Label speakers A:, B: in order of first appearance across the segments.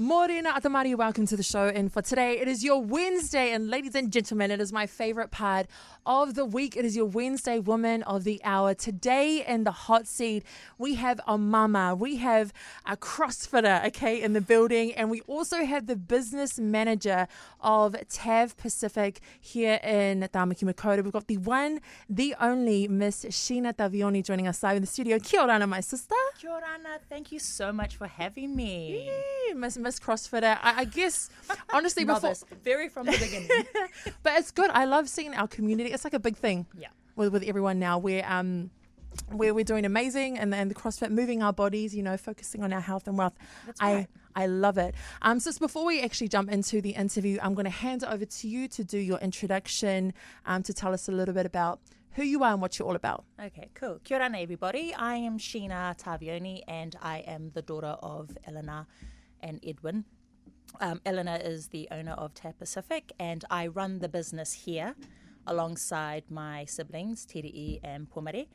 A: Morena Atamari, welcome to the show. And for today, it is your Wednesday. And ladies and gentlemen, it is my favorite part of the week. It is your Wednesday Woman of the Hour. Today in the hot seat, we have a mama. We have a CrossFitter, okay, in the building. And we also have the business manager of TAV Pacific here in Tāmaki Makaurau. We've got the one, the only Miss Sheena Tavioni joining us live in the studio. Kia ora, my sister.
B: Kia ora,
C: thank you so much for having me.
A: Yeah, Miss CrossFitter. I guess, honestly,
C: Novice, very from the beginning.
A: But it's good. I love seeing our community. It's like a big thing with everyone now where we're doing amazing and the CrossFit, moving our bodies, you know, focusing on our health and wealth.
C: That's right.
A: I love it. So before we actually jump into the interview, I'm going to hand it over to you to do your introduction, to tell us a little bit about who you are and what you're all about.
C: Okay, cool. Kia ora, everybody. I am Sheena Tavioni and I am the daughter of Eleanor and Edwin. Eleanor is the owner of TAV Pacific and I run the business here alongside my siblings, Teri'i and Pomare.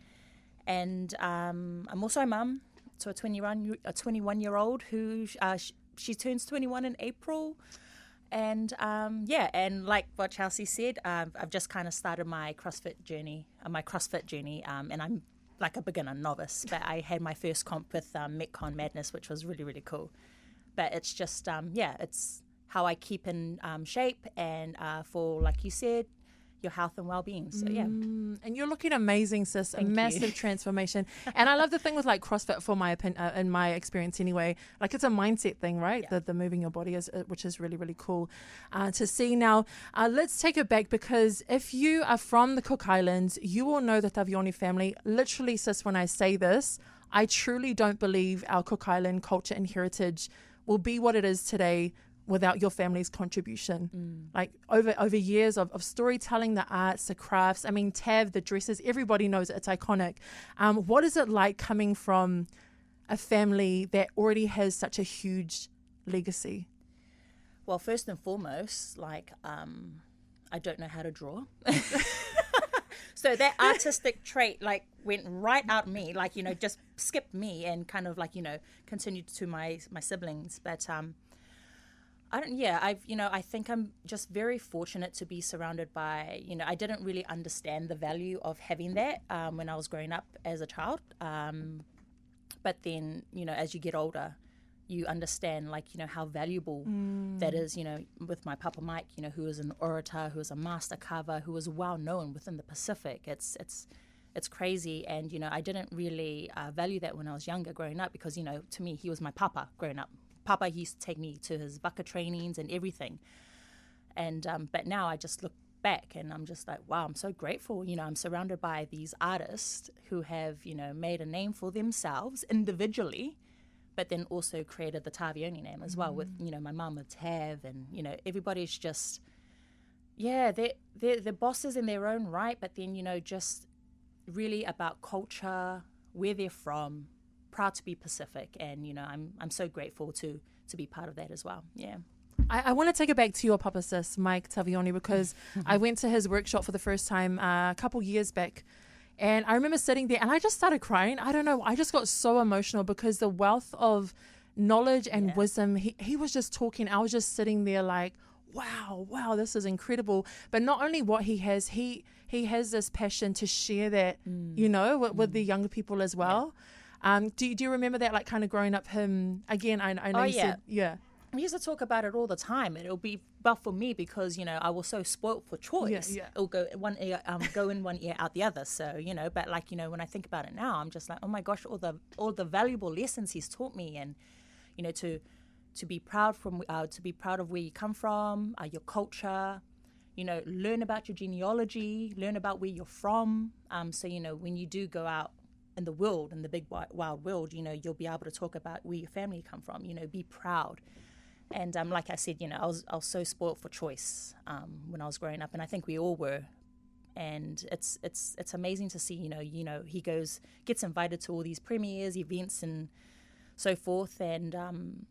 C: And I'm also a mum to a 21-year-old who she turns 21 in April. And and like what Chelsea said, I've just kind of started my CrossFit journey, and I'm like a beginner novice. But I had my first comp with Metcon Madness, which was really, really cool. But it's just, it's how I keep in shape and for, like you said, your health and well-being. So, yeah.
A: And you're looking amazing, sis.
C: Thank
A: a massive
C: you.
A: Transformation. And I love the thing with like CrossFit, for my opinion, in my experience anyway, like it's a mindset thing, right?
C: Yeah.
A: The moving your body, which is really, really cool to see. Now, let's take it back, because if you are from the Cook Islands, you will know the Tavioni family. Literally, sis, when I say this, I truly don't believe our Cook Island culture and heritage will be what it is today without your family's contribution. Like over years of storytelling, the arts, the crafts. I mean, TAV, the dresses, everybody knows it's iconic. What is it like coming from a family that already has such a huge legacy?
C: Well, first and foremost, like, I don't know how to draw. So that artistic trait, like, went right out me, like, you know, just skipped me and kind of like, you know, continued to my siblings. But, I think I'm just very fortunate to be surrounded by, you know, I didn't really understand the value of having that when I was growing up as a child. But then, you know, as you get older, you understand, like, you know, how valuable that is, you know, with my Papa Mike, you know, who is an orator, who is a master carver, who is well known within the Pacific. It's crazy. And, you know, I didn't really value that when I was younger growing up because, you know, to me, he was my papa growing up. Papa, he used to take me to his bucket trainings and everything. And but now I just look back and I'm just like, wow, I'm so grateful. You know, I'm surrounded by these artists who have, you know, made a name for themselves individually, but then also created the Tavioni name as well with, you know, my mum with Tav, and, you know, everybody's just, yeah, they're bosses in their own right, but then, you know, just really about culture, where they're from, proud to be Pacific, and, you know, I'm so grateful to be part of that as well. Yeah.
A: I want to take it back to your papa, sis, Mike Tavioni, because I went to his workshop for the first time a couple years back. And I remember sitting there and I just started crying. I don't know. I just got so emotional because the wealth of knowledge and wisdom, he was just talking. I was just sitting there like, wow, this is incredible. But not only what he has this passion to share that, you know, with the younger people as well. Do you remember that, like, kind of growing up him? Again, I know you said, yeah.
C: We used to talk about it all the time, and it'll be well for me because, you know, I was so spoilt for choice.
A: Yeah.
C: It'll go one ear, go in one ear, out the other. So, you know, but like, you know, when I think about it now, I'm just like, oh my gosh, all the valuable lessons he's taught me, and, you know, to be proud of where you come from, your culture, you know, learn about your genealogy, learn about where you're from. So, you know, when you do go out in the world, in the big wild world, you know, you'll be able to talk about where your family come from, you know, be proud. And like I said, you know, I was so spoilt for choice when I was growing up, and I think we all were. And it's amazing to see, you know, he gets invited to all these premieres, events, and so forth, and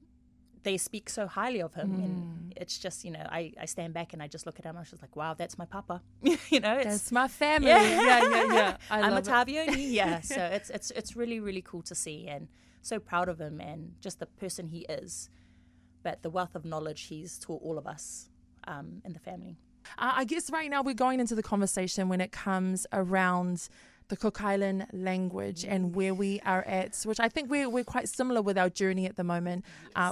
C: they speak so highly of him, and it's just, you know, I stand back and I just look at him. I was just like, wow, that's my papa. You know,
A: that's my family. Yeah.
C: I'm a Tavioni. Yeah, so it's really, really cool to see, and so proud of him and just the person he is. But the wealth of knowledge he's taught all of us in the family.
A: I guess right now we're going into the conversation when it comes around the Cook Island language and where we are at, which I think we're quite similar with our journey at the moment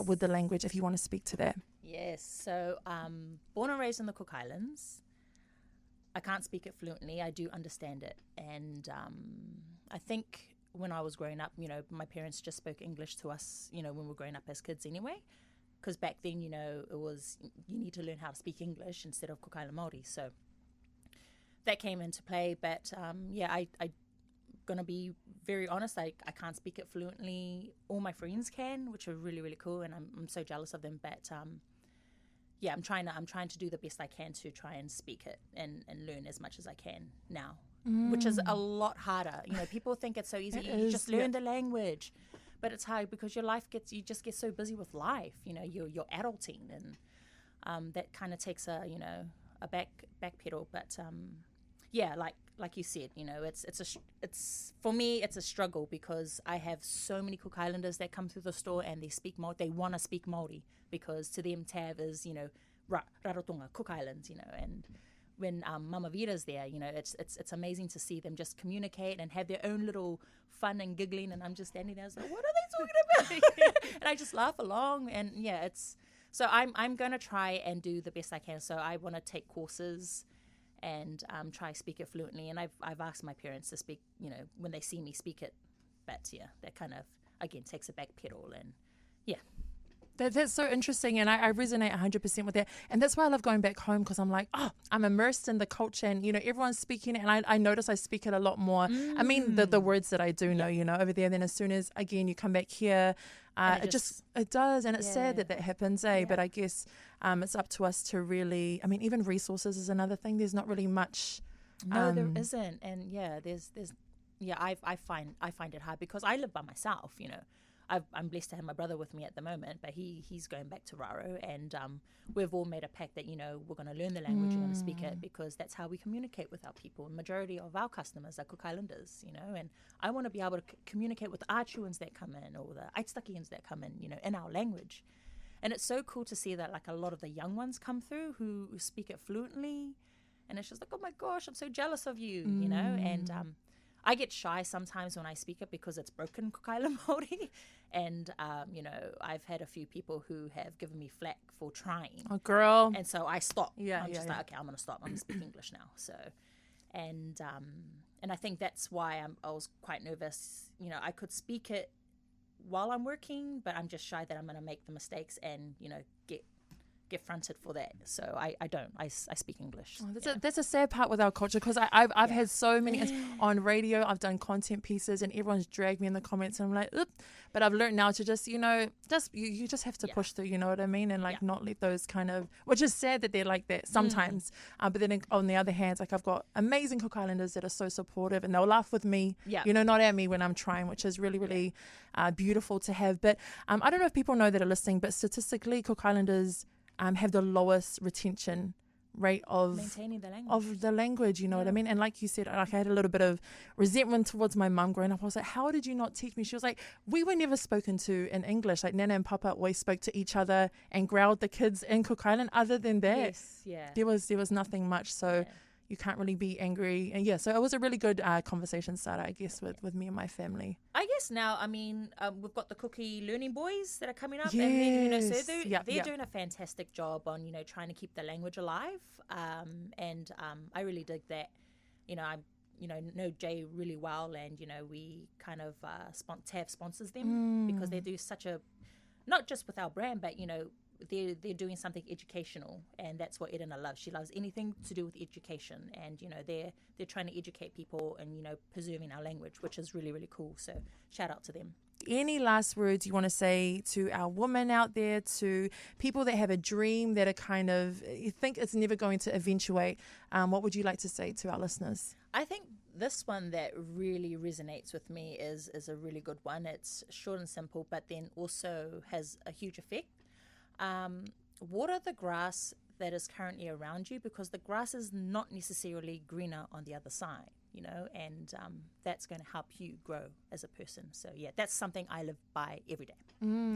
A: with the language, if you want to speak to that.
C: Yes, so born and raised in the Cook Islands. I can't speak it fluently. I do understand it. And I think when I was growing up, my parents just spoke English to us, when we were growing up as kids anyway. Because back then, it was, you need to learn how to speak English instead of Cook Island Māori. So that came into play. But I'm going to be very honest. I can't speak it fluently. All my friends can, which are really, really cool. And I'm so jealous of them. But I'm trying to do the best I can to try and speak it and learn as much as I can now, which is a lot harder. People think it's so easy. You just learn the language. But it's hard because you just get so busy with life, you're adulting, and that kind of takes a back pedal. But like you said, it's for me it's a struggle because I have so many Cook Islanders that come through the store and they speak Māori. They want to speak Māori because to them Tav is Rarotonga, Cook Islands, and when Mama Vera's there, it's amazing to see them just communicate and have their own little fun and giggling, and I'm just standing there, I was like, what are they talking about? And I just laugh along, and so I'm going to try and do the best I can. So I want to take courses and try speak it fluently, and I've asked my parents to speak, when they see me speak it, but that kind of again takes a back pedal, and
A: That's so interesting, and I resonate 100% with that. And that's why I love going back home, because I'm like, I'm immersed in the culture, and, everyone's speaking it, and I notice I speak it a lot more. I mean, the words that I do know, over there. Then as soon as, again, you come back here, it does, and it's sad that happens, eh? Yeah. But I guess it's up to us to really, even resources is another thing. There's not really much.
C: No, there isn't. And I find it hard because I live by myself, I'm blessed to have my brother with me at the moment, but he's going back to Raro, and we've all made a pact that, we're going to learn the language, we're going to speak it, because that's how we communicate with our people. The majority of our customers are Cook Islanders, and I want to be able to communicate with the Achuans that come in or the Aitutakians that come in, in our language. And it's so cool to see that, like, a lot of the young ones come through who speak it fluently, and it's just like, oh my gosh, I'm so jealous of you, and I get shy sometimes when I speak it because it's broken Cook Island Māori. And, I've had a few people who have given me flack for trying.
A: Oh, girl.
C: And so I stop. I'm just like, okay, I'm going to stop. I'm going to speak English now. So, and I think that's why I was quite nervous. I could speak it while I'm working, but I'm just shy that I'm going to make the mistakes and, get fronted for that. So I don't. I speak English.
A: Oh, that's a sad part with our culture, because I've had so many on radio. I've done content pieces and everyone's dragged me in the comments, and I'm like, oop. But I've learned now to just you just have to push through, you know what I mean, and not let those kind of, which is sad that they're like that sometimes. But then on the other hand, like, I've got amazing Cook Islanders that are so supportive, and they'll laugh with me, not at me when I'm trying, which is really, really beautiful to have. But I don't know if people know that are listening, but statistically, Cook Islanders have the lowest retention rate of
C: maintaining the language.
A: Of the language, you know what I mean? And like you said, like, I had a little bit of resentment towards my mum growing up. I was like, how did you not teach me? She was like, we were never spoken to in English. Like, Nana and Papa always spoke to each other and growled the kids in Cook Island. Other than that, there was nothing much. So you can't really be angry. And so it was a really good conversation starter, I guess, with me and my family.
C: I guess now, we've got the Cookie Learning Boys that are coming up. Yes. And then, so they're doing a fantastic job on, trying to keep the language alive. And I really dig that. I know Jay really well, and, we kind of, TAV sponsors them because they do such a, not just with our brand, but, they're doing something educational, and that's what Edina loves. She loves anything to do with education, and they're trying to educate people and preserving our language, which is really, really cool. So shout out to them.
A: Any last words you want to say to our women out there, to people that have a dream that are kind of, you think it's never going to eventuate? What would you like to say to our listeners?
C: I think this one that really resonates with me is a really good one. It's short and simple, but then also has a huge effect. Water the grass that is currently around you, because the grass is not necessarily greener on the other side. you know, and that's going to help you grow as a person. So yeah, that's something I live by every day.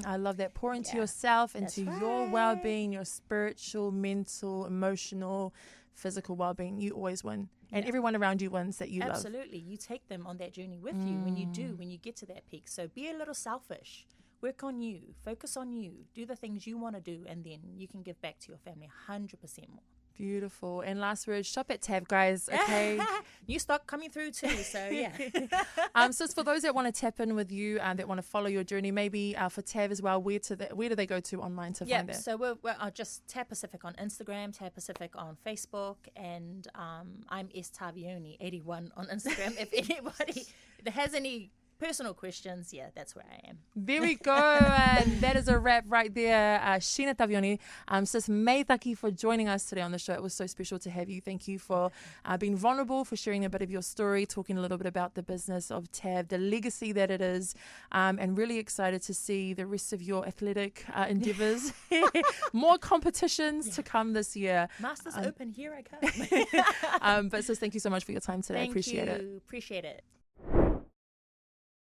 A: I love that. Pour into
C: Yeah,
A: yourself, into
C: that's
A: your
C: right.
A: well-being, your spiritual, mental, emotional, physical well-being. You always win, and
C: Yeah.
A: everyone around you wins that you love.
C: Absolutely. You take them on that journey with you when you get to that peak. So be a little selfish. Work on you. Focus on you. Do the things you want to do, and then you can give back to your family 100% more.
A: Beautiful. And last word, shop at Tav, guys. Okay.
C: New stock coming through too. So yeah.
A: So for those that want to tap in with you and that want to follow your journey, maybe for Tav as well, where do they go to online to find that?
C: So we're just Tab Pacific on Instagram, Tab Pacific on Facebook, and I'm S Tavioni 81 on Instagram. If anybody that has any personal questions, yeah, that's where I am.
A: Very good. And that is a wrap right there. Sheena Tavioni, sis, mei taki for joining us today on the show. It was so special to have you. Thank you for being vulnerable, for sharing a bit of your story, talking a little bit about the business of Tav, the legacy that it is, and really excited to see the rest of your athletic endeavours. More competitions to come this year.
C: Masters Open, here I come.
A: But sis, thank you so much for your time today. I appreciate it.
C: Appreciate it.